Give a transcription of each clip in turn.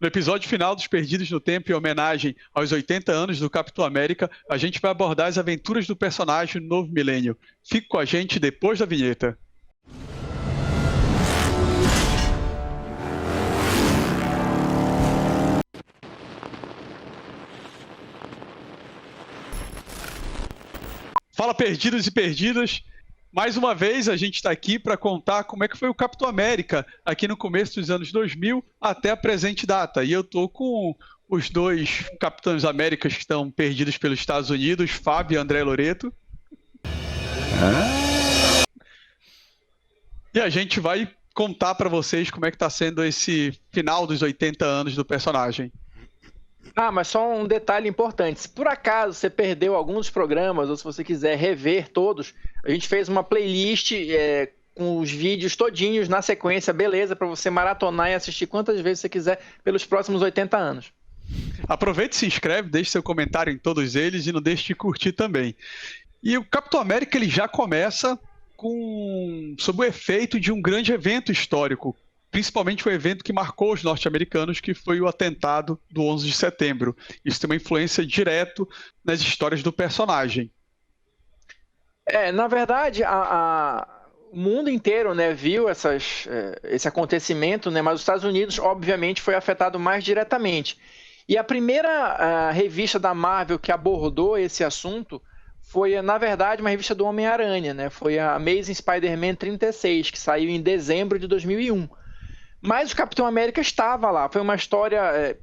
No episódio final dos Perdidos no Tempo, em homenagem aos 80 anos do Capitão América, a gente vai abordar as aventuras do personagem no novo milênio. Fique com a gente depois da vinheta. Fala, perdidos e perdidas! Mais uma vez a gente está aqui para contar como é que foi o Capitão América aqui no começo dos anos 2000 até a presente data. E eu estou com os dois Capitães Américas que estão perdidos pelos Estados Unidos, Fábio e André Loreto. E a gente vai contar para vocês como é que está sendo esse final dos 80 anos do personagem. Mas só um detalhe importante, se por acaso você perdeu alguns dos programas ou se você quiser rever todos, a gente fez uma playlist com os vídeos todinhos na sequência, beleza, para você maratonar e assistir quantas vezes você quiser pelos próximos 80 anos. Aproveite, se inscreve, deixe seu comentário em todos eles e não deixe de curtir também. E o Capitão América ele já começa sob o efeito de um grande evento histórico, principalmente o evento que marcou os norte-americanos, que foi o atentado do 11 de setembro. Isso tem uma influência direta nas histórias do personagem. Na verdade, o mundo inteiro, né, viu esse acontecimento, né, mas os Estados Unidos, obviamente, foi afetado mais diretamente. E a primeira revista da Marvel que abordou esse assunto foi, na verdade, uma revista do Homem-Aranha, né? Foi a Amazing Spider-Man 36, que saiu em dezembro de 2001. Mas o Capitão América estava lá. Foi uma história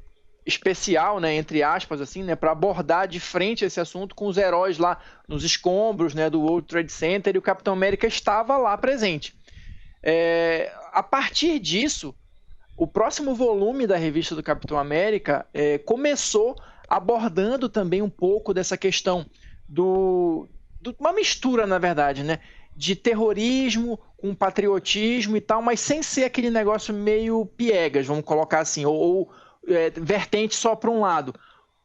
especial, né, entre aspas, assim, né, para abordar de frente esse assunto com os heróis lá nos escombros, né, do World Trade Center, e o Capitão América estava lá presente. A partir disso, o próximo volume da revista do Capitão América começou abordando também um pouco dessa questão uma mistura, na verdade, né, de terrorismo com patriotismo e tal, mas sem ser aquele negócio meio piegas, vamos colocar assim, ou vertente só para um lado.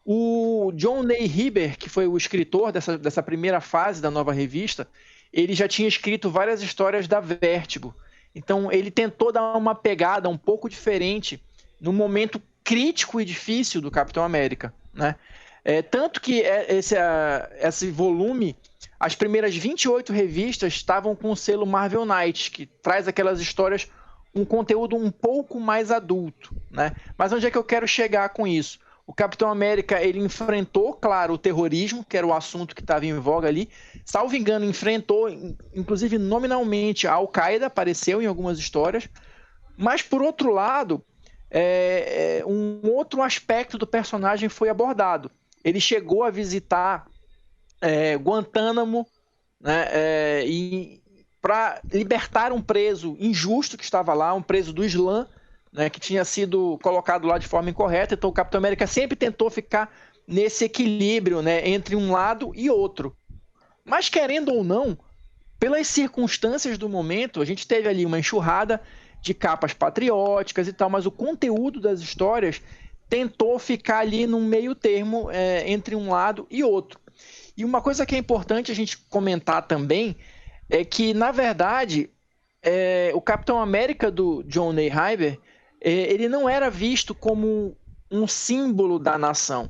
O John Neighbor, que foi o escritor dessa primeira fase da nova revista, ele já tinha escrito várias histórias da Vertigo. Então ele tentou dar uma pegada um pouco diferente no momento crítico e difícil do Capitão América, né? Tanto que esse volume, as primeiras 28 revistas estavam com o selo Marvel Knights, que traz aquelas histórias com conteúdo um pouco mais adulto, né? Mas onde é que eu quero chegar com isso? O Capitão América, ele enfrentou, claro, o terrorismo, que era o assunto que estava em voga ali. Salvo engano, enfrentou, inclusive nominalmente, a Al-Qaeda, apareceu em algumas histórias. Mas, por outro lado, um outro aspecto do personagem foi abordado. Ele chegou a visitar Guantánamo, né, para libertar um preso injusto que estava lá, um preso do Islã, né, que tinha sido colocado lá de forma incorreta. Então o Capitão América sempre tentou ficar nesse equilíbrio, né, entre um lado e outro. Mas querendo ou não, pelas circunstâncias do momento, a gente teve ali uma enxurrada de capas patrióticas e tal, mas o conteúdo das histórias tentou ficar ali num meio termo entre um lado e outro. E uma coisa que é importante a gente comentar também é que, na verdade, o Capitão América do John Neighbor, ele não era visto como um símbolo da nação,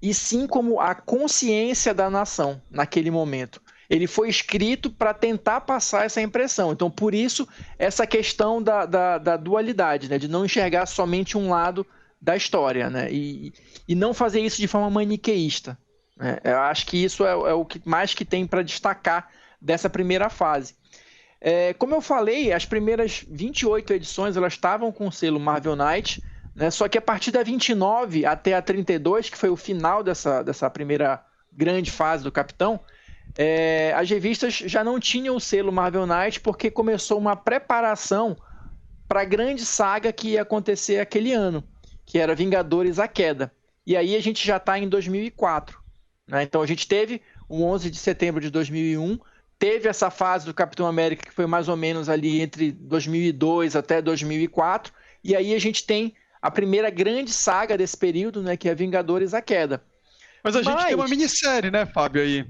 e sim como a consciência da nação naquele momento. Ele foi escrito para tentar passar essa impressão. Então, por isso, essa questão da dualidade, né, de não enxergar somente um lado da história, né, e não fazer isso de forma maniqueísta. Eu acho que isso é o que mais que tem para destacar dessa primeira fase. Como eu falei, as primeiras 28 edições elas estavam com o selo Marvel Knights, né, só que a partir da 29 até a 32, que foi o final dessa primeira grande fase do Capitão, as revistas já não tinham o selo Marvel Knights porque começou uma preparação para a grande saga que ia acontecer aquele ano, que era Vingadores: A Queda. E aí a gente já está em 2004. Né? Então a gente teve o 11 de setembro de 2001, teve essa fase do Capitão América que foi mais ou menos ali entre 2002 até 2004, e aí a gente tem a primeira grande saga desse período, né, que é Vingadores: A Queda. Mas a gente tem uma minissérie, né, Fábio, aí?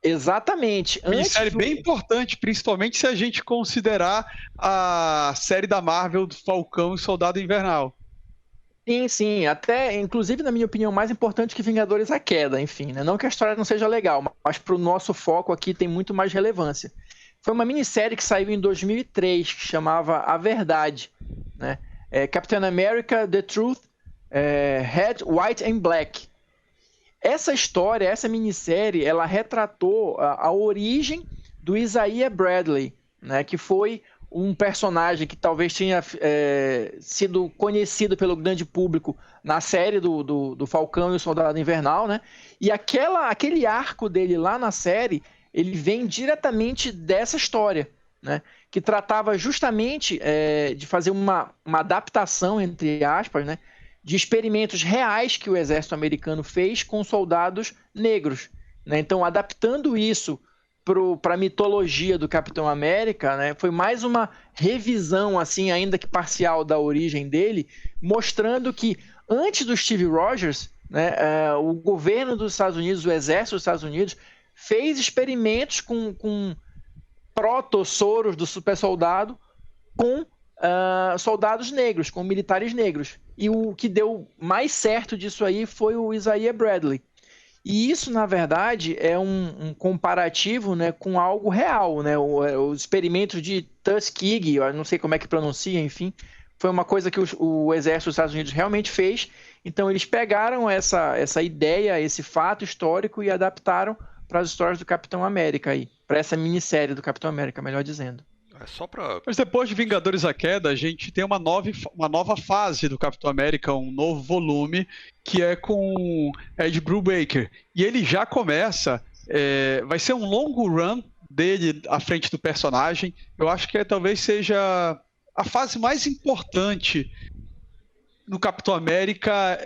Exatamente. Minissérie bem importante, principalmente se a gente considerar a série da Marvel do Falcão e Soldado Invernal. Sim, sim, até, inclusive, na minha opinião, mais importante que Vingadores A Queda, enfim, né? Não que a história não seja legal, mas para o nosso foco aqui tem muito mais relevância. Foi uma minissérie que saiu em 2003, que chamava A Verdade, né? Captain America, The Truth, Red, White and Black. Essa história, essa minissérie, ela retratou a origem do Isaiah Bradley, né? Que foi um personagem que talvez tenha sido conhecido pelo grande público na série do Falcão e o Soldado Invernal, né? E aquele arco dele lá na série, ele vem diretamente dessa história, né? Que tratava justamente de fazer uma adaptação, entre aspas, né? De experimentos reais que o exército americano fez com soldados negros, né? Então, adaptando isso para a mitologia do Capitão América, né, foi mais uma revisão, assim, ainda que parcial, da origem dele, mostrando que antes do Steve Rogers, né, o governo dos Estados Unidos, o exército dos Estados Unidos, fez experimentos com proto-soros do super soldado com soldados negros, com militares negros. E o que deu mais certo disso aí foi o Isaiah Bradley. E isso, na verdade, é um comparativo, né, com algo real, né? Os experimentos de Tuskegee, eu não sei como é que pronuncia, enfim, foi uma coisa que o exército dos Estados Unidos realmente fez. Então, eles pegaram essa ideia, esse fato histórico e adaptaram para as histórias do Capitão América aí, para essa minissérie do Capitão América, melhor dizendo. Mas depois de Vingadores A Queda, a gente tem uma nova fase do Capitão América, um novo volume, que é com Ed Brubaker. E ele já começa, vai ser um longo run dele à frente do personagem. Eu acho que talvez seja a fase mais importante no Capitão América,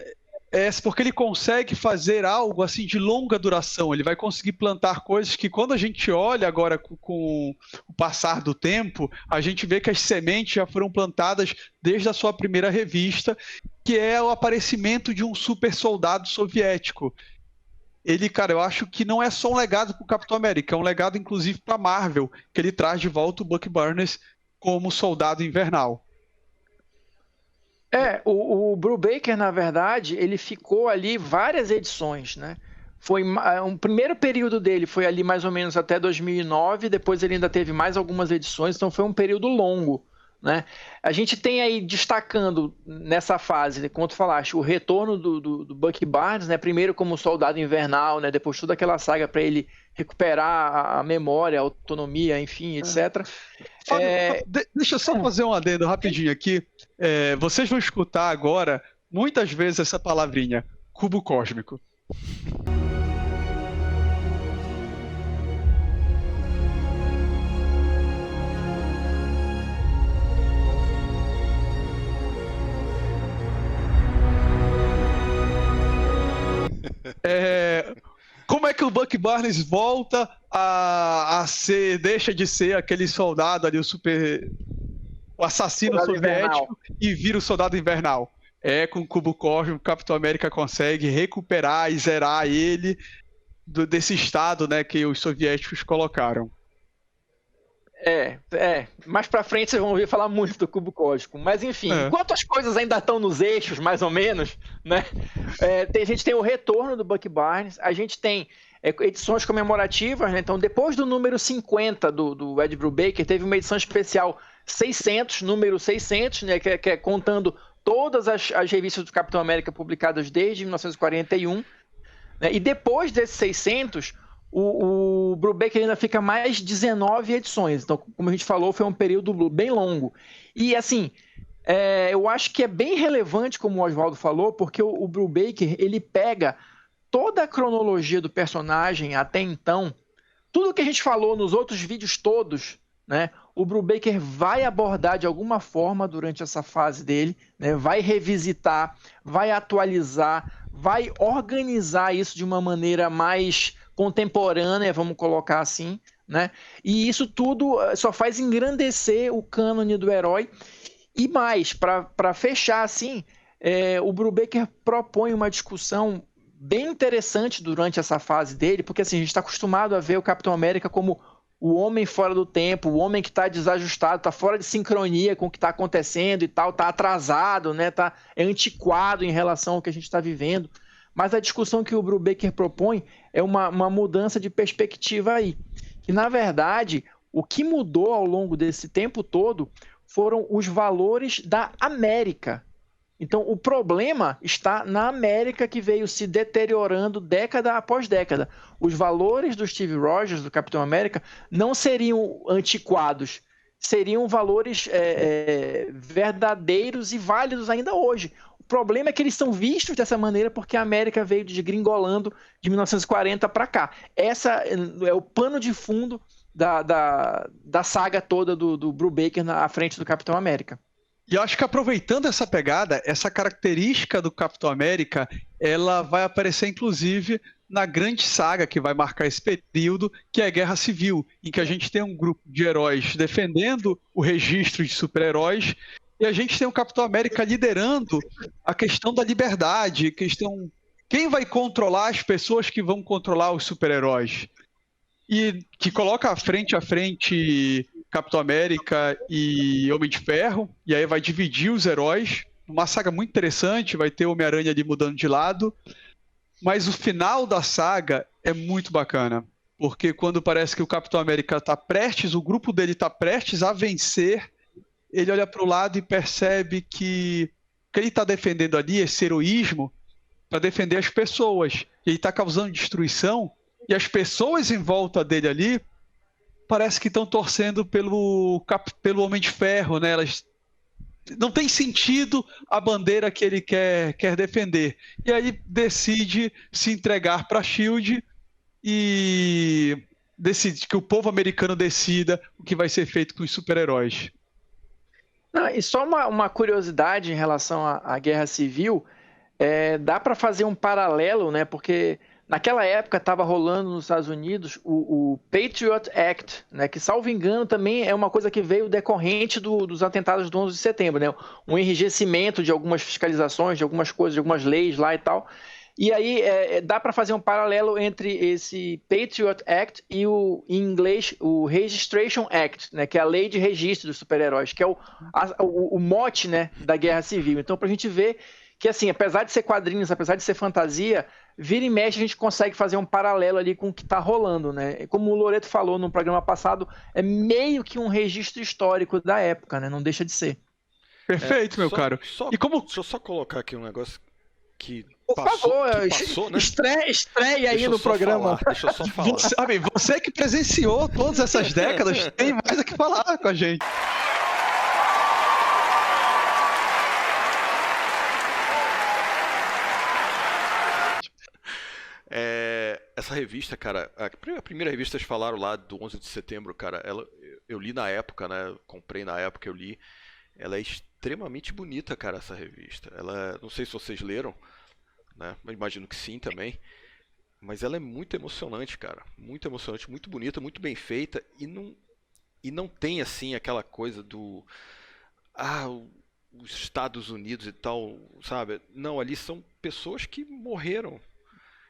porque ele consegue fazer algo assim de longa duração. Ele vai conseguir plantar coisas que, quando a gente olha agora com o passar do tempo, a gente vê que as sementes já foram plantadas desde a sua primeira revista, que é o aparecimento de um super soldado soviético. Ele, cara, eu acho que não é só um legado para o Capitão América, é um legado inclusive para a Marvel, que ele traz de volta o Bucky Barnes como soldado invernal. O Brubaker, na verdade, ele ficou ali várias edições, né? O primeiro período dele foi ali mais ou menos até 2009, depois ele ainda teve mais algumas edições, então foi um período longo, né? A gente tem aí destacando nessa fase, né, como tu falaste, o retorno do Bucky Barnes, né? Primeiro como soldado invernal, né? Depois toda aquela saga para ele recuperar a memória, a autonomia, enfim, etc. Fábio, deixa eu só fazer um adendo rapidinho aqui. Vocês vão escutar agora muitas vezes essa palavrinha, cubo cósmico. Como é que o Bucky Barnes volta a ser, deixa de ser aquele soldado ali, o assassino soviético, e vira o soldado invernal? Com o cubo cósmico, o Capitão América consegue recuperar e zerar ele desse estado, né, que os soviéticos colocaram. Mais pra frente vocês vão ouvir falar muito do cubo cósmico. Mas enfim, enquanto as coisas ainda estão nos eixos, mais ou menos, né? A gente tem o retorno do Bucky Barnes, a gente tem edições comemorativas, né? Então, depois do número 50 do Ed Brubaker, teve uma edição especial 600, número 600, né? Que é contando todas as revistas do Capitão América publicadas desde 1941. Né? E depois desses 600... O Brubaker ainda fica mais 19 edições. Então, como a gente falou, foi um período bem longo. E, assim, eu acho que é bem relevante, como o Oswaldo falou, porque o Brubaker, ele pega toda a cronologia do personagem até então, tudo que a gente falou nos outros vídeos todos, né? O Brubaker vai abordar de alguma forma durante essa fase dele, né? Vai revisitar, vai atualizar, vai organizar isso de uma maneira mais contemporânea, vamos colocar assim, né? E isso tudo só faz engrandecer o cânone do herói. E mais, para fechar assim, o Brubaker propõe uma discussão bem interessante durante essa fase dele, porque assim, a gente está acostumado a ver o Capitão América como o homem fora do tempo, o homem que está desajustado, está fora de sincronia com o que está acontecendo e tal, está atrasado, né? É antiquado em relação ao que a gente está vivendo. Mas a discussão que o Brubaker propõe é uma mudança de perspectiva aí. Que, na verdade, o que mudou ao longo desse tempo todo foram os valores da América. Então, o problema está na América, que veio se deteriorando década após década. Os valores do Steve Rogers, do Capitão América, não seriam antiquados, seriam valores verdadeiros e válidos ainda hoje. O problema é que eles são vistos dessa maneira porque a América veio desgringolando de 1940 para cá. Essa é o pano de fundo da saga toda do Brubaker à frente do Capitão América. E eu acho que aproveitando essa pegada, essa característica do Capitão América, ela vai aparecer inclusive na grande saga que vai marcar esse período, que é a Guerra Civil, em que a gente tem um grupo de heróis defendendo o registro de super-heróis, e a gente tem o Capitão América liderando a questão da liberdade, quem vai controlar as pessoas que vão controlar os super-heróis. E que coloca frente a frente Capitão América e Homem de Ferro, e aí vai dividir os heróis. Uma saga muito interessante, vai ter o Homem-Aranha ali mudando de lado. Mas o final da saga é muito bacana, porque quando parece que o Capitão América está prestes, o grupo dele está prestes a vencer, ele olha para o lado e percebe que o que ele está defendendo ali, esse heroísmo, para defender as pessoas. Ele está causando destruição, e as pessoas em volta dele ali parece que estão torcendo pelo Homem de Ferro, né? Elas não tem sentido a bandeira que ele quer defender. E aí decide se entregar para a SHIELD e decide que o povo americano decida o que vai ser feito com os super-heróis. E só uma curiosidade em relação à Guerra Civil, dá para fazer um paralelo, né? Porque naquela época estava rolando nos Estados Unidos o Patriot Act, né, que, salvo engano, também é uma coisa que veio decorrente dos atentados do 11 de setembro, né, um enrijecimento de algumas fiscalizações, de algumas coisas, de algumas leis lá e tal. E aí dá para fazer um paralelo entre esse Patriot Act e em inglês, o Registration Act, né, que é a lei de registro dos super-heróis, que é o mote, né, da Guerra Civil. Então, para a gente ver que, assim, apesar de ser quadrinhos, apesar de ser fantasia, vira e mexe a gente consegue fazer um paralelo ali com o que está rolando, né? Como o Loreto falou no programa passado, é meio que um registro histórico da época, né? Não deixa de ser. Perfeito, meu caro. Deixa eu só colocar aqui um negócio que Por favor, passou, né? Estreia aí no programa. Deixa eu só falar. Você que presenciou todas essas décadas tem mais a que falar com a gente. Essa revista, cara, a primeira revista eles falaram lá do 11 de setembro, cara, eu li na época, né, comprei na época, eu li, ela é extremamente bonita, cara, essa revista. Não sei se vocês leram, né, eu imagino que sim também, mas ela é muito emocionante, cara, muito emocionante, muito bonita, muito bem feita, e não tem, assim, aquela coisa os Estados Unidos e tal, sabe? Não, ali são pessoas que morreram.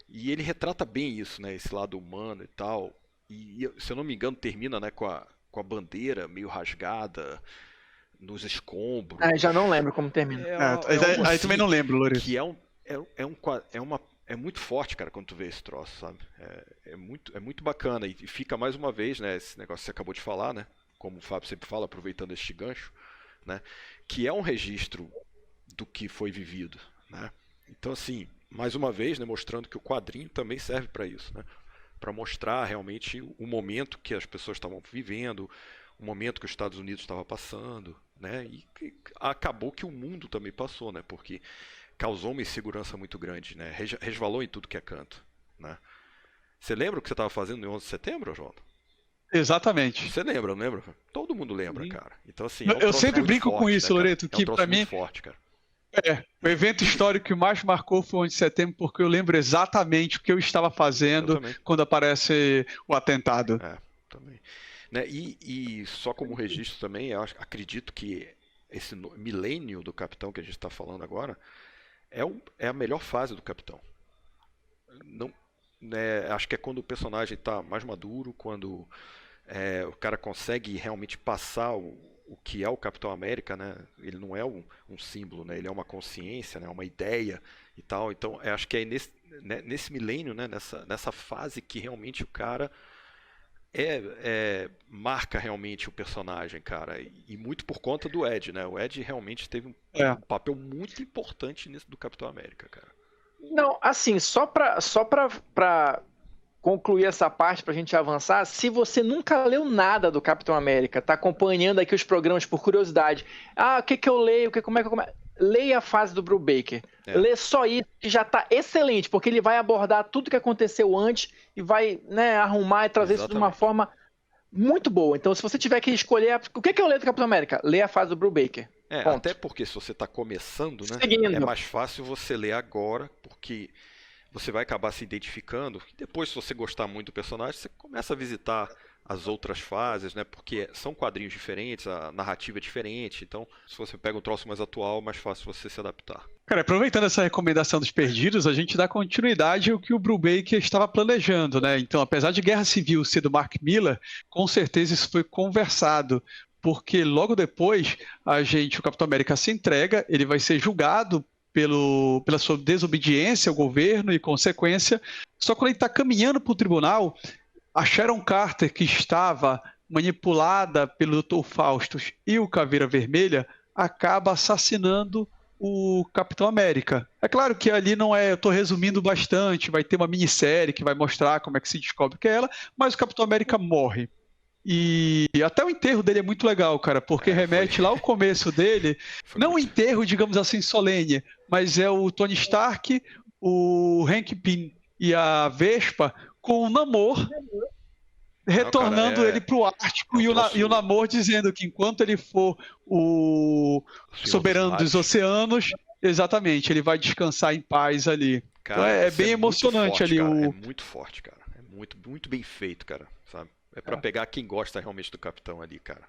E ele retrata bem isso, né? Esse lado humano e tal. E se eu não me engano, termina, né, com a bandeira meio rasgada nos escombros. Já não lembro como termina. Aí também não lembro, Lourenço. Que é muito forte, cara, quando tu vê esse troço, sabe? É muito bacana. E fica mais uma vez, né? Esse negócio que você acabou de falar, né? Como o Fábio sempre fala, aproveitando este gancho, né? Que é um registro do que foi vivido, né? Então, assim, mais uma vez, né, mostrando que o quadrinho também serve para isso, né? Para mostrar realmente o momento que as pessoas estavam vivendo, o momento que os Estados Unidos estava passando, né? E acabou que o mundo também passou, né? Porque causou uma insegurança muito grande, né? Resvalou em tudo que é canto, né? Você lembra o que você estava fazendo no 11 de setembro, Jota? Exatamente. Você lembra, não lembra? Todo mundo lembra, cara. Então, assim, eu sempre brinco com isso, né, Loreto, que para mim forte, cara. O evento histórico que mais marcou foi o 11 de setembro, porque eu lembro exatamente o que eu estava fazendo quando aparece o atentado. Também. Né? E só como registro também, eu acredito que esse milênio do Capitão que a gente está falando agora é a melhor fase do Capitão. Não, né, acho que é quando o personagem está mais maduro, quando o cara consegue realmente passar o que é o Capitão América, né? Ele não é um símbolo, né? Ele é uma consciência, né? Uma ideia e tal. Então, eu acho que é nesse milênio, né? Nessa fase que realmente o cara marca realmente o personagem, cara. E muito por conta do Ed, né? O Ed realmente teve um papel muito importante nisso do Capitão América, cara. Não, assim, só pra concluir essa parte pra gente avançar, se você nunca leu nada do Capitão América, tá acompanhando aqui os programas por curiosidade, o que eu leio, como é que eu começo? Leia a fase do Brubaker. Lê só isso, que já tá excelente, porque ele vai abordar tudo que aconteceu antes e vai, né, arrumar e trazer isso de uma forma muito boa. Então, se você tiver que escolher o que eu leio do Capitão América, lê a fase do Brubaker. Até porque se você tá começando, né, é mais fácil você ler agora, porque você vai acabar se identificando. E depois, se você gostar muito do personagem, você começa a visitar as outras fases, né? Porque são quadrinhos diferentes, a narrativa é diferente. Então, se você pega um troço mais atual, é mais fácil você se adaptar. Cara, aproveitando essa recomendação dos Perdidos, a gente dá continuidade ao que o Brubaker estava planejando, né? Então, apesar de Guerra Civil ser do Mark Millar, com certeza isso foi conversado, porque logo depois o Capitão América se entrega, ele vai ser julgado pela sua desobediência ao governo e consequência. Só quando ele está caminhando para o tribunal, a Sharon Carter, que estava manipulada pelo Dr. Faustus e o Caveira Vermelha, acaba assassinando o Capitão América. É claro que ali não é, eu estou resumindo bastante, vai ter uma minissérie que vai mostrar como é que se descobre que é ela, mas o Capitão América morre. E até o enterro dele é muito legal, cara, porque remete lá ao começo dele, não um enterro, digamos assim, solene, mas é o Tony Stark, o Hank Pym e a Vespa com o Namor retornando ele para o Ártico e o Namor dizendo que enquanto ele for o soberano dos oceanos, exatamente, ele vai descansar em paz ali. Cara, então é bem emocionante forte, ali. Cara. É muito forte, cara. É muito, muito bem feito, cara, sabe? É pra pegar quem gosta realmente do Capitão ali, cara.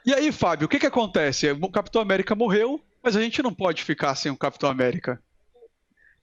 E aí, Fábio, o que acontece? O Capitão América morreu, mas a gente não pode ficar sem o Capitão América.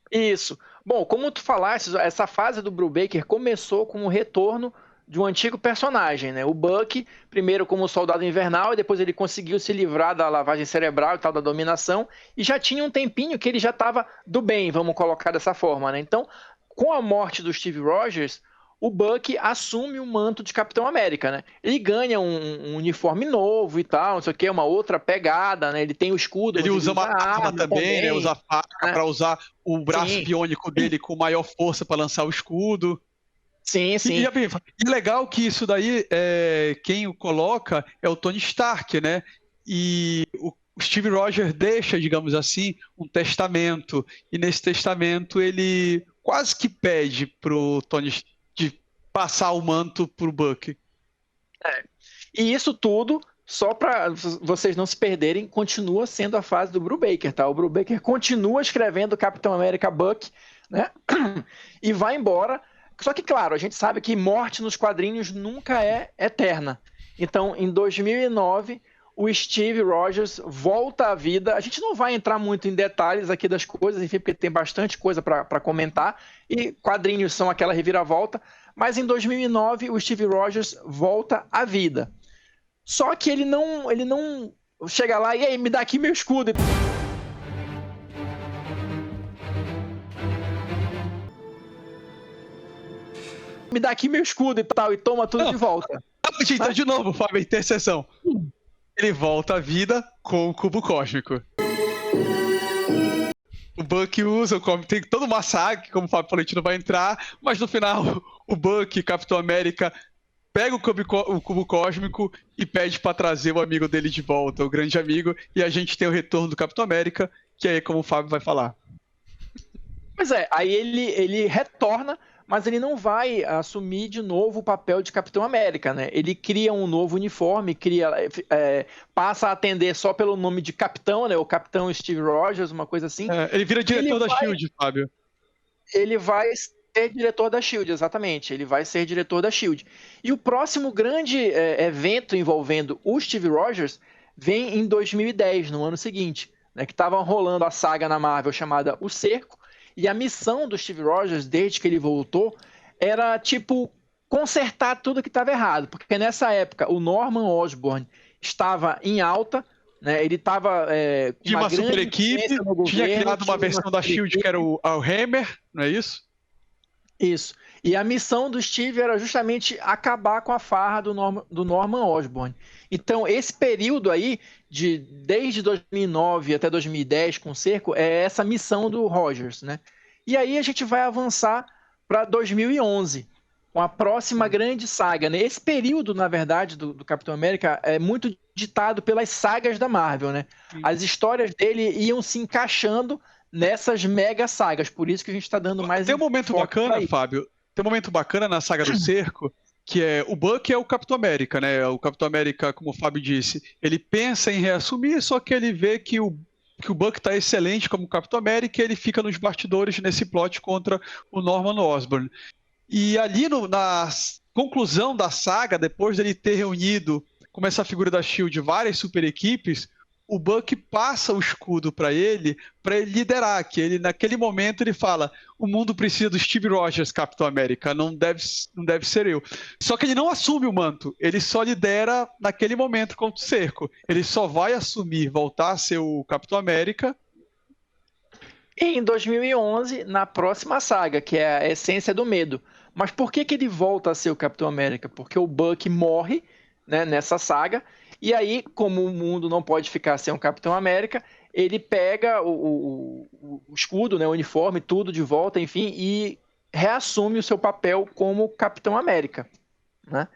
Isso. Bom, como tu falaste, essa fase do Brubaker começou com o retorno de um antigo personagem, né? O Bucky, primeiro como soldado invernal, e depois ele conseguiu se livrar da lavagem cerebral e tal, da dominação, e já tinha um tempinho que ele já estava do bem, vamos colocar dessa forma, né? Então, com a morte do Steve Rogers, o Bucky assume o manto de Capitão América, né? Ele ganha um uniforme novo e tal, não sei o que, uma outra pegada, né? Ele tem o escudo. Ele usa uma arma também, né? Usa a faca para usar o braço biônico dele com maior força para lançar o escudo. Sim. E legal que isso daí, quem o coloca é o Tony Stark, né? E o Steve Rogers deixa, digamos assim, um testamento. E nesse testamento ele quase que pede pro Tony de passar o manto pro Bucky. E isso tudo, só para vocês não se perderem, continua sendo a fase do Brubaker, tá? O Brubaker continua escrevendo Capitão América Bucky, né? E vai embora. Só que, claro, a gente sabe que morte nos quadrinhos nunca é eterna. Então, em 2009, o Steve Rogers volta à vida. A gente não vai entrar muito em detalhes aqui das coisas, enfim, porque tem bastante coisa para comentar, e quadrinhos são aquela reviravolta, mas em 2009 o Steve Rogers volta à vida. Só que ele não chega lá e aí, me dá aqui meu escudo. Me dá aqui meu escudo e tal, e toma tudo de volta. Então, de novo, Fábio, interseção. Ele volta à vida com o cubo cósmico. O Bucky usa, tem todo o massacre, como o Fábio falou, a gente não vai entrar, mas no final o Bucky, Capitão América, pega o cubo cósmico e pede para trazer o amigo dele de volta, o grande amigo, e a gente tem o retorno do Capitão América, que é como o Fábio vai falar. Pois é, aí ele retorna, mas ele não vai assumir de novo o papel de Capitão América, né? Ele cria um novo uniforme, passa a atender só pelo nome de Capitão, né? O Capitão Steve Rogers, uma coisa assim. Ele vira diretor da SHIELD, Fábio. Ele vai ser diretor da SHIELD, exatamente. Ele vai ser diretor da SHIELD. E o próximo grande evento envolvendo o Steve Rogers vem em 2010, no ano seguinte, né? Que estava rolando a saga na Marvel chamada O Cerco. E a missão do Steve Rogers, desde que ele voltou, era tipo consertar tudo que estava errado, porque nessa época o Norman Osborn estava em alta, né? Ele estava com tinha uma super equipe, tinha criado uma versão da SHIELD que era o Hammer, não é isso? Isso. E a missão do Steve era justamente acabar com a farra do Norman Osborn. Então, esse período aí, desde 2009 até 2010 com o Cerco, é essa missão do Rogers, né? E aí a gente vai avançar para 2011, com a próxima grande saga, né? Esse período, na verdade, do Capitão América é muito ditado pelas sagas da Marvel, né? As histórias dele iam se encaixando nessas mega sagas, por isso que a gente está dando mais... Tem um momento bacana, Fábio, tem um momento bacana na saga do Cerco, que é o Bucky é o Capitão América, né? O Capitão América, como o Fábio disse, ele pensa em reassumir, só que ele vê que o Bucky está excelente como Capitão América e ele fica nos bastidores nesse plot contra o Norman Osborn. E ali na conclusão da saga, depois dele ter reunido, como essa figura da SHIELD, várias super equipes, o Bucky passa o escudo para ele liderar, que ele naquele momento ele fala, o mundo precisa do Steve Rogers, Capitão América, não deve ser eu. Só que ele não assume o manto, ele só lidera naquele momento contra o Cerco. Ele só vai assumir, voltar a ser o Capitão América em 2011, na próxima saga, que é a Essência do Medo. Mas por que ele volta a ser o Capitão América? Porque o Bucky morre, né, nessa saga, e aí, como o mundo não pode ficar sem um Capitão América, ele pega o escudo, né, o uniforme, tudo de volta, enfim, e reassume o seu papel como Capitão América, né?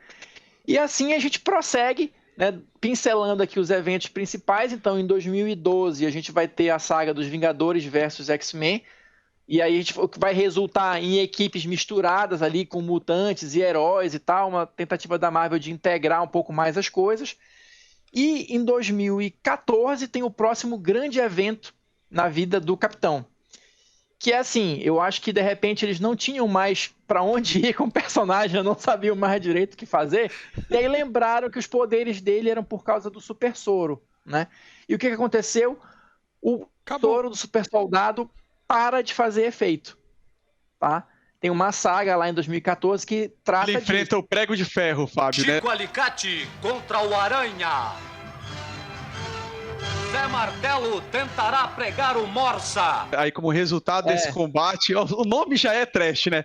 E assim a gente prossegue, né, pincelando aqui os eventos principais. Então, em 2012, a gente vai ter a saga dos Vingadores versus X-Men, e aí o que vai resultar em equipes misturadas ali com mutantes e heróis e tal, uma tentativa da Marvel de integrar um pouco mais as coisas. E em 2014 tem o próximo grande evento na vida do Capitão, que é assim, eu acho que de repente eles não tinham mais para onde ir com o personagem, não sabiam mais direito o que fazer, e aí lembraram que os poderes dele eram por causa do super soro, né? E o que aconteceu? O soro do super soldado para de fazer efeito, tá? Tem uma saga lá em 2014 que trata Ele enfrenta disso. o prego de ferro, Fábio, né? Chico Alicate contra o Aranha. Zé Martelo tentará pregar o Morsa. Aí, como resultado desse combate, o nome já é trash, né?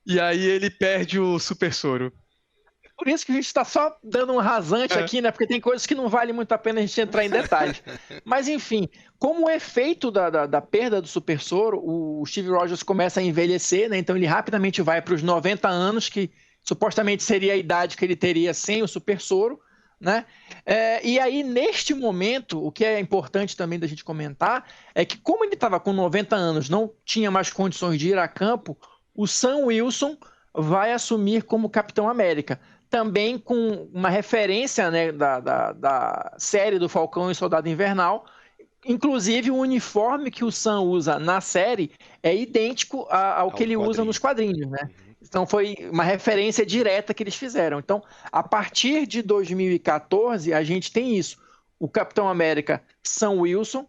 E aí ele perde o super soro. Por isso que a gente está só dando um rasante aqui, né? Porque tem coisas que não vale muito a pena a gente entrar em detalhes. Mas, enfim, como efeito da perda do super soro, o Steve Rogers começa a envelhecer, né? Então ele rapidamente vai para os 90 anos, que supostamente seria a idade que ele teria sem o super soro, né? E aí, neste momento, o que é importante também da gente comentar é que, como ele estava com 90 anos, não tinha mais condições de ir a campo, o Sam Wilson vai assumir como Capitão América. Também com uma referência, né, da série do Falcão e Soldado Invernal. Inclusive, o uniforme que o Sam usa na série é idêntico ao que ele usa nos quadrinhos, né? Então, foi uma referência direta que eles fizeram. Então, a partir de 2014, a gente tem isso. O Capitão América, Sam Wilson,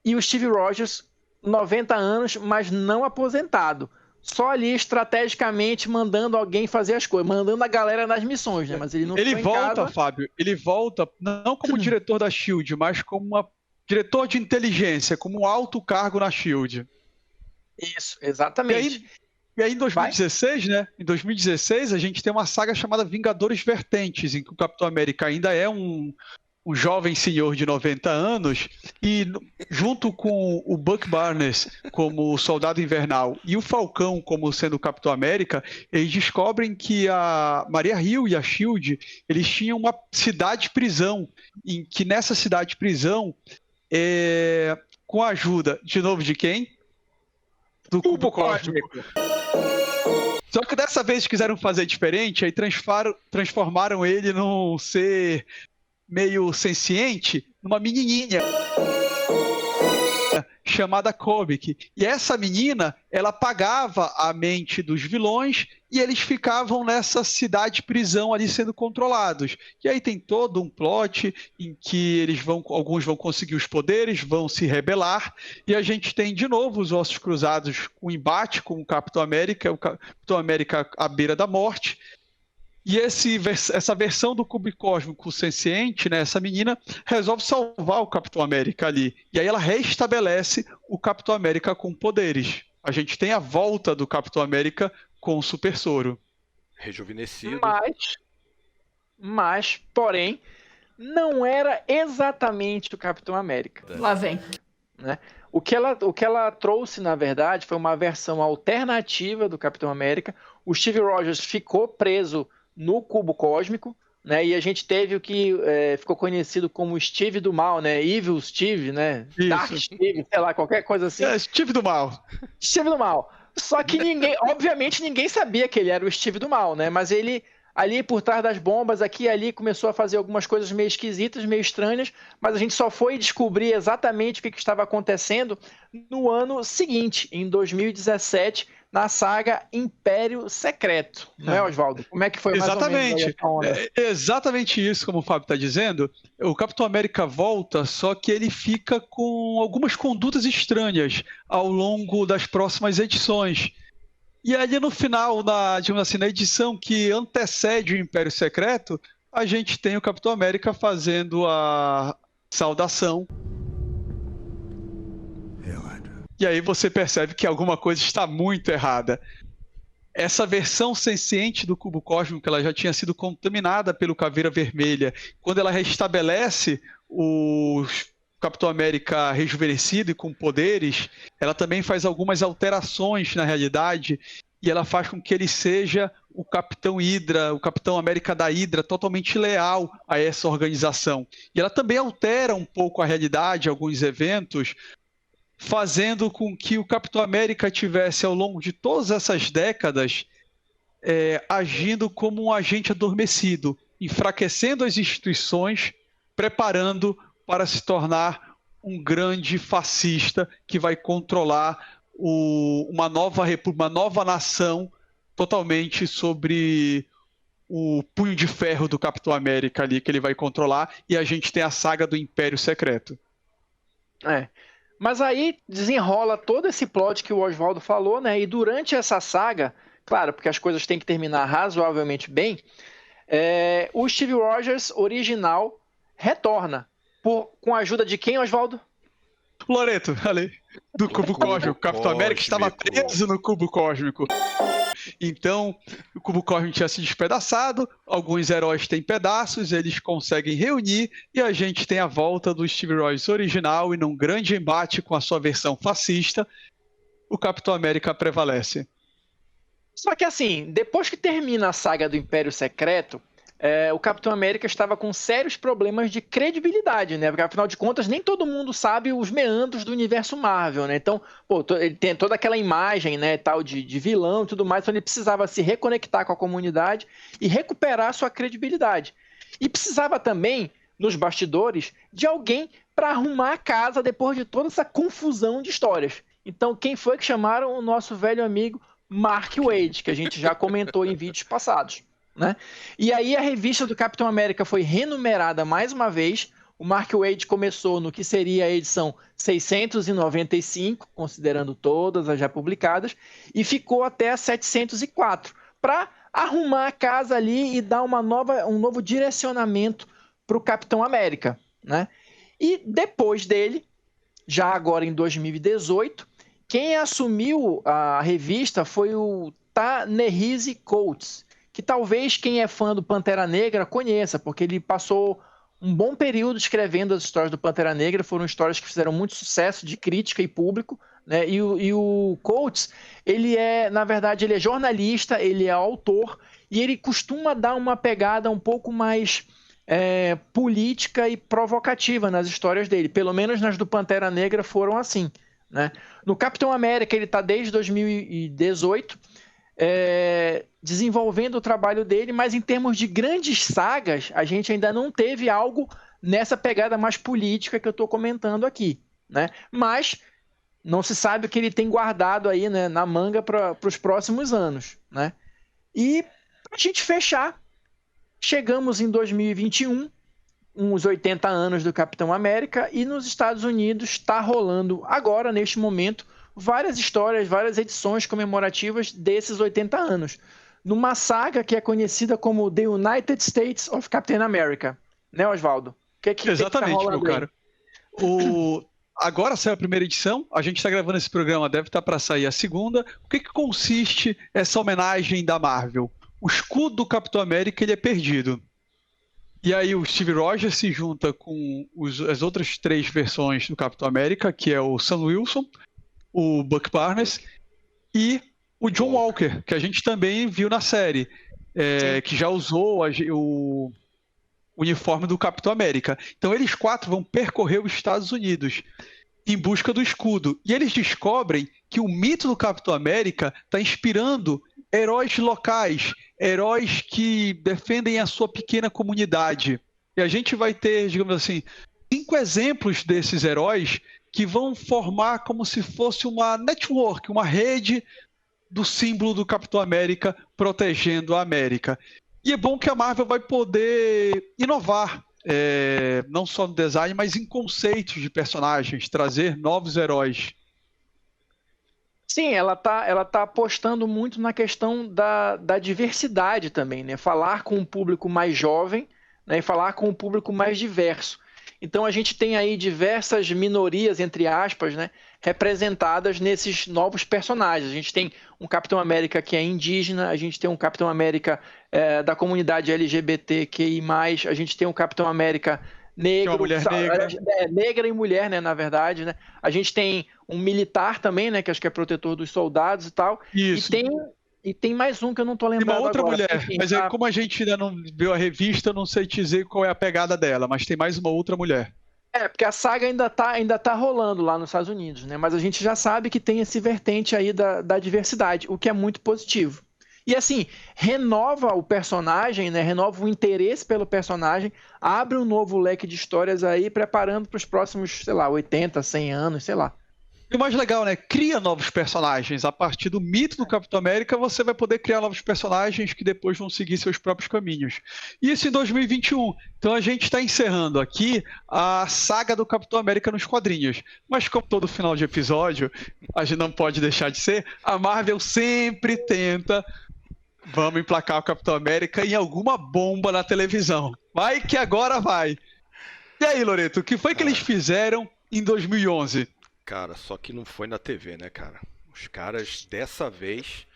e o Steve Rogers, 90 anos, mas não aposentado. Só ali estrategicamente mandando alguém fazer as coisas, mandando a galera nas missões, né? Mas ele não Ele volta, Fábio, ele volta não como diretor da SHIELD, mas como diretor de inteligência, como um alto cargo na SHIELD. Isso, exatamente. E aí em 2016, né? Em 2016 a gente tem uma saga chamada Vingadores Vertentes, em que o Capitão América ainda é um jovem senhor de 90 anos, e junto com o Buck Barnes como o Soldado Invernal e o Falcão como sendo o Capitão América, eles descobrem que a Maria Hill e a SHIELD, eles tinham uma cidade-prisão, em que nessa cidade-prisão, com a ajuda, de novo, de quem? Do Cubo Cósmico. Só que dessa vez quiseram fazer diferente, aí transformaram ele num ser meio senciente, numa menininha chamada Kobik. E essa menina, ela apagava a mente dos vilões e eles ficavam nessa cidade-prisão ali sendo controlados. E aí tem todo um plot em que alguns vão conseguir os poderes, vão se rebelar, e a gente tem de novo os Ossos Cruzados, o embate com o Capitão América à beira da morte. E essa versão do cubo cósmico senciente, né, essa menina resolve salvar o Capitão América ali. E aí ela restabelece o Capitão América com poderes. A gente tem a volta do Capitão América com o super soro. Rejuvenescido. Mas, porém, não era exatamente o Capitão América. Lá vem. Né? O que ela trouxe, na verdade, foi uma versão alternativa do Capitão América. O Steve Rogers ficou preso no cubo cósmico, né? E a gente teve o que ficou conhecido como Steve do Mal, né? Evil Steve, né? Isso. Dark Steve, sei lá, qualquer coisa assim. Steve do Mal. Steve do Mal. Só que obviamente ninguém sabia que ele era o Steve do Mal, né? Mas ele, ali por trás das bombas, aqui e ali, começou a fazer algumas coisas meio esquisitas, meio estranhas, mas a gente só foi descobrir exatamente o que estava acontecendo no ano seguinte, em 2017, na saga Império Secreto. Não é, Oswaldo? Como é que foi mais Exatamente. ou menos aí essa onda? Exatamente isso, como o Fábio está dizendo. O Capitão América volta, só que ele fica com algumas condutas estranhas ao longo das próximas edições. E ali no final, digamos assim, na edição que antecede o Império Secreto, a gente tem o Capitão América fazendo a saudação. E aí você percebe que alguma coisa está muito errada. Essa versão senciente do cubo cósmico, ela já tinha sido contaminada pelo Caveira Vermelha. Quando ela restabelece o Capitão América rejuvenescido e com poderes, ela também faz algumas alterações na realidade e ela faz com que ele seja o Capitão Hydra, o Capitão América da Hydra, totalmente leal a essa organização. E ela também altera um pouco a realidade, alguns eventos, fazendo com que o Capitão América tivesse, ao longo de todas essas décadas, agindo como um agente adormecido, enfraquecendo as instituições, preparando para se tornar um grande fascista que vai controlar uma nova nação totalmente sobre o punho de ferro do Capitão América ali, que ele vai controlar, e a gente tem a saga do Império Secreto. Mas aí desenrola todo esse plot que o Oswaldo falou, né? E durante essa saga, claro, porque as coisas têm que terminar razoavelmente bem, o Steve Rogers original retorna. Com a ajuda de quem, Oswaldo? Loreto, ali, do cubo cósmico. O Capitão América estava preso no cubo cósmico. Então, o cubo cósmico tinha se despedaçado, alguns heróis têm pedaços, eles conseguem reunir, e a gente tem a volta do Steve Rogers original, e num grande embate com a sua versão fascista, o Capitão América prevalece. Só que assim, depois que termina a saga do Império Secreto, o Capitão América estava com sérios problemas de credibilidade, né? Porque afinal de contas nem todo mundo sabe os meandros do universo Marvel, né? Então, ele tem toda aquela imagem, né, tal de vilão e tudo mais, então ele precisava se reconectar com a comunidade e recuperar sua credibilidade. E precisava também, nos bastidores, de alguém para arrumar a casa depois de toda essa confusão de histórias. Então, quem foi que chamaram? O nosso velho amigo Mark Waid, que a gente já comentou em vídeos passados. Né? E aí a revista do Capitão América foi renumerada mais uma vez. O Mark Waid começou no que seria a edição 695, considerando todas as já publicadas, e ficou até a 704, para arrumar a casa ali e dar um novo direcionamento para o Capitão América. Né? E depois dele, já agora em 2018, quem assumiu a revista foi o Ta-Nehisi Coates, que talvez quem é fã do Pantera Negra conheça, porque ele passou um bom período escrevendo as histórias do Pantera Negra, foram histórias que fizeram muito sucesso de crítica e público, né? E o Coates, na verdade, ele é jornalista, ele é autor, e ele costuma dar uma pegada um pouco mais política e provocativa nas histórias dele, pelo menos nas do Pantera Negra foram assim, né? No Capitão América ele está desde 2018, desenvolvendo o trabalho dele, mas em termos de grandes sagas, a gente ainda não teve algo nessa pegada mais política que eu estou comentando aqui, né? Mas não se sabe o que ele tem guardado aí, né, na manga para os próximos anos, né? E para a gente fechar, chegamos em 2021, uns 80 anos do Capitão América, e nos Estados Unidos está rolando agora, neste momento, várias histórias, várias edições comemorativas desses 80 anos. numa saga que é conhecida como The United States of Captain America. Né, Oswaldo? Exatamente, tá meu cara. Agora saiu a primeira edição, a gente está gravando esse programa, deve estar para sair a segunda. O que consiste essa homenagem da Marvel? O escudo do Capitão América ele é perdido. E aí o Steve Rogers se junta com as outras 3 versões do Capitão América, que é o Sam Wilson, o Buck Barnes e o John Walker, que a gente também viu na série, que já usou o uniforme do Capitão América. Então eles 4 vão percorrer os Estados Unidos em busca do escudo. E eles descobrem que o mito do Capitão América está inspirando heróis locais, heróis que defendem a sua pequena comunidade. E a gente vai ter, digamos assim, 5 exemplos desses heróis que vão formar como se fosse uma network, uma rede do símbolo do Capitão América protegendo a América. E é bom que a Marvel vai poder inovar, não só no design, mas em conceitos de personagens, trazer novos heróis. Sim, ela tá apostando muito na questão da diversidade também, né? Falar com um público mais jovem, né? E falar com um público mais diverso. Então a gente tem aí diversas minorias, entre aspas, né? Representadas nesses novos personagens. A gente tem um Capitão América que é indígena, a gente tem um Capitão América da comunidade LGBTQI+, a gente tem um Capitão América negro, uma mulher negra. Negra e mulher, né, na verdade, né? A gente tem um militar também, né, que acho que é protetor dos soldados e tal. Isso. E tem mais um que eu não tô lembrando agora. Tem uma outra mulher, enfim, mas como a gente ainda não viu a revista, eu não sei te dizer qual é a pegada dela, mas tem mais uma outra mulher. Porque a saga ainda tá rolando lá nos Estados Unidos, né? Mas a gente já sabe que tem esse vertente aí da diversidade, o que é muito positivo. E assim, renova o personagem, né? Renova o interesse pelo personagem, abre um novo leque de histórias aí, preparando para os próximos, sei lá, 80, 100 anos, sei lá. E o mais legal, né? Cria novos personagens. A partir do mito do Capitão América, você vai poder criar novos personagens que depois vão seguir seus próprios caminhos. Isso em 2021. Então a gente está encerrando aqui a saga do Capitão América nos quadrinhos. Mas como todo final de episódio, a gente não pode deixar de ser, a Marvel sempre tenta... Vamos emplacar o Capitão América em alguma bomba na televisão. Vai que agora vai. E aí, Loreto, o que foi que eles fizeram em 2011? Cara, só que não foi na TV, né, cara? Os caras, dessa vez,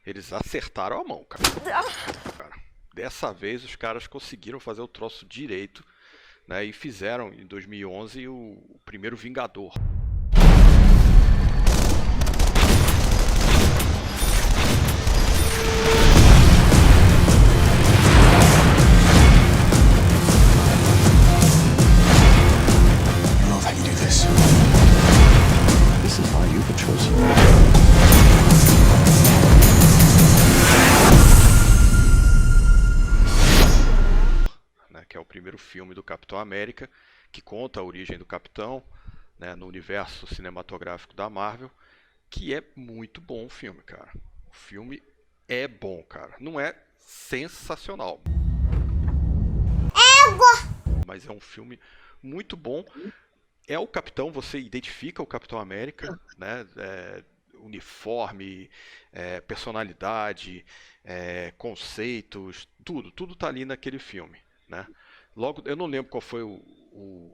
eles acertaram a mão, cara. Dessa vez, os caras conseguiram fazer o troço direito, né? E fizeram, em 2011, o primeiro Vingador. Que é o primeiro filme do Capitão América, que conta a origem do Capitão, né, no universo cinematográfico da Marvel, que é muito bom o filme, cara. O filme é bom, cara. Não é sensacional, mas é um filme muito bom. É o Capitão, você identifica o Capitão América, né? Uniforme, personalidade, conceitos, tudo tá ali naquele filme, né? Logo, eu não lembro qual foi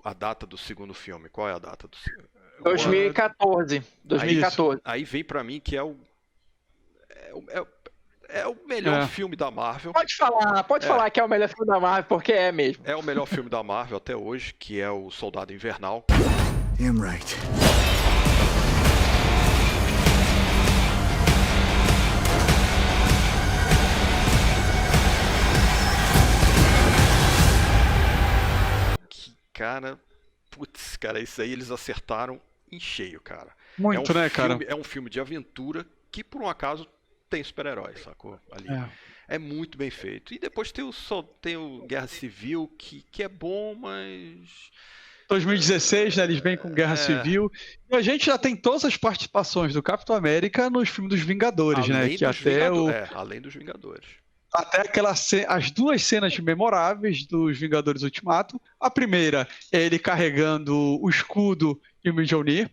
a data do segundo filme. Qual é a data do segundo? 2014. Aí vem pra mim que é o melhor filme da Marvel. Pode falar que é o melhor filme da Marvel, porque é mesmo. É o melhor filme da Marvel até hoje, que é o Soldado Invernal. I'm right. Cara, isso aí eles acertaram em cheio, cara. Muito, né, cara? É um filme de aventura que, por um acaso, tem super-heróis, sacou? Ali. É muito bem feito. E depois tem o Guerra Civil, que é bom, mas... 2016, né, eles vêm com Guerra Civil. E a gente já tem todas as participações do Capitão América nos filmes dos Vingadores, né? Além dos Vingadores. Até as 2 cenas memoráveis dos Vingadores Ultimato. A primeira é ele carregando o escudo e o Mjolnir.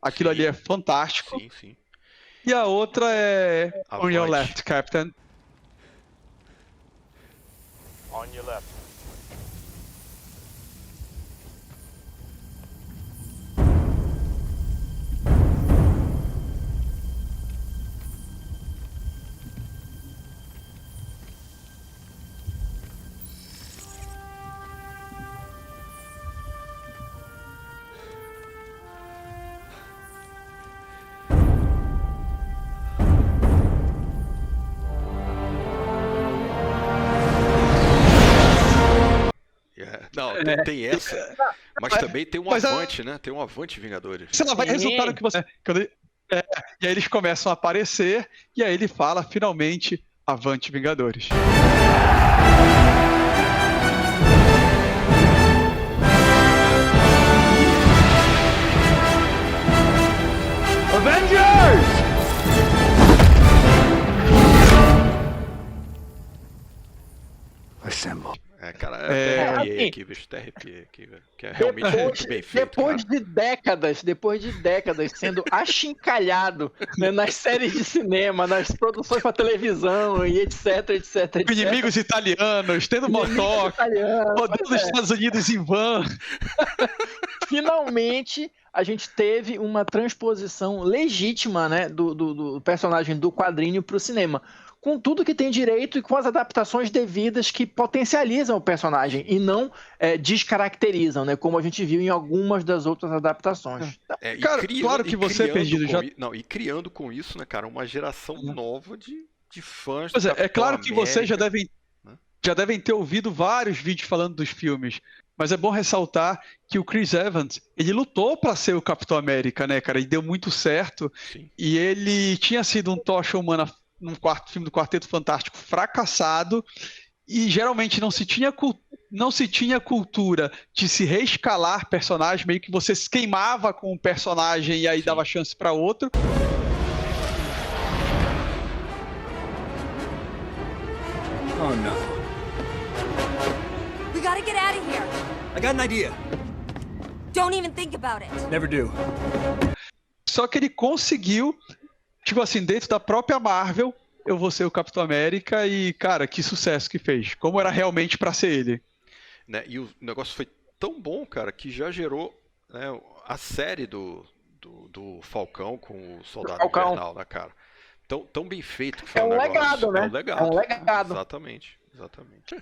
Aquilo Sim. ali é fantástico. Sim, sim. E a outra é On Your Avante. Left, Captain. On your left. Não, tem essa, mas também tem um Mas Avante, né? Tem um Avante Vingadores. Sei lá, vai resultar no que você. E aí eles começam a aparecer, e aí ele fala finalmente Avante Vingadores. Cara, até arrepiei assim, aqui, bicho, até arrepiei aqui, velho. Que é realmente muito bem feito, Depois de décadas sendo achincalhado, né, nas séries de cinema, nas produções para televisão e etc. Inimigos italianos, tendo motoca, rodando os Estados Unidos em van. Finalmente, a gente teve uma transposição legítima, né, do personagem do quadrinho para o cinema. Com tudo que tem direito e com as adaptações devidas que potencializam o personagem e não descaracterizam, né? Como a gente viu em algumas das outras adaptações. Cara, claro que você é perdido já. Não, e criando com isso, né, cara, uma geração nova de fãs. Pois do é Capitão claro que vocês América. já devem ter ouvido vários vídeos falando dos filmes. Mas é bom ressaltar que o Chris Evans, ele lutou para ser o Capitão América, né, cara? E deu muito certo. Sim. E ele tinha sido um tocha humana num filme do Quarteto Fantástico fracassado, e geralmente não se tinha cultura de se reescalar personagem, meio que você se queimava com um personagem e aí dava chance para outro. Oh no. We gotta get out of here. I got an idea. Don't even think about it. Never do. Só que ele conseguiu, tipo assim, dentro da própria Marvel, eu vou ser o Capitão América e, cara, que sucesso que fez. Como era realmente pra ser ele. Né? E o negócio foi tão bom, cara, que já gerou, né, a série do Falcão com o Soldado Invernal, né, cara? Tão bem feito que foi É um negócio. legado, né? É um legado. É um legado. Exatamente.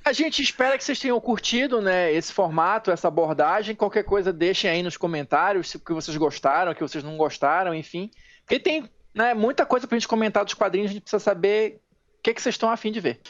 A gente espera que vocês tenham curtido, né, esse formato, essa abordagem. Qualquer coisa, deixem aí nos comentários o que vocês gostaram, o que vocês não gostaram, enfim. Porque tem, né, muita coisa pra gente comentar dos quadrinhos, a gente precisa saber o que vocês estão a fim de ver.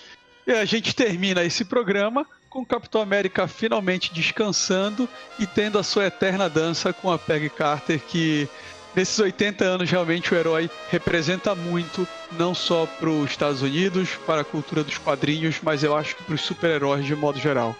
E a gente termina esse programa com o Capitão América finalmente descansando e tendo a sua eterna dança com a Peggy Carter, que nesses 80 anos realmente o herói representa muito, não só para os Estados Unidos, para a cultura dos quadrinhos, mas eu acho que para os super-heróis de modo geral.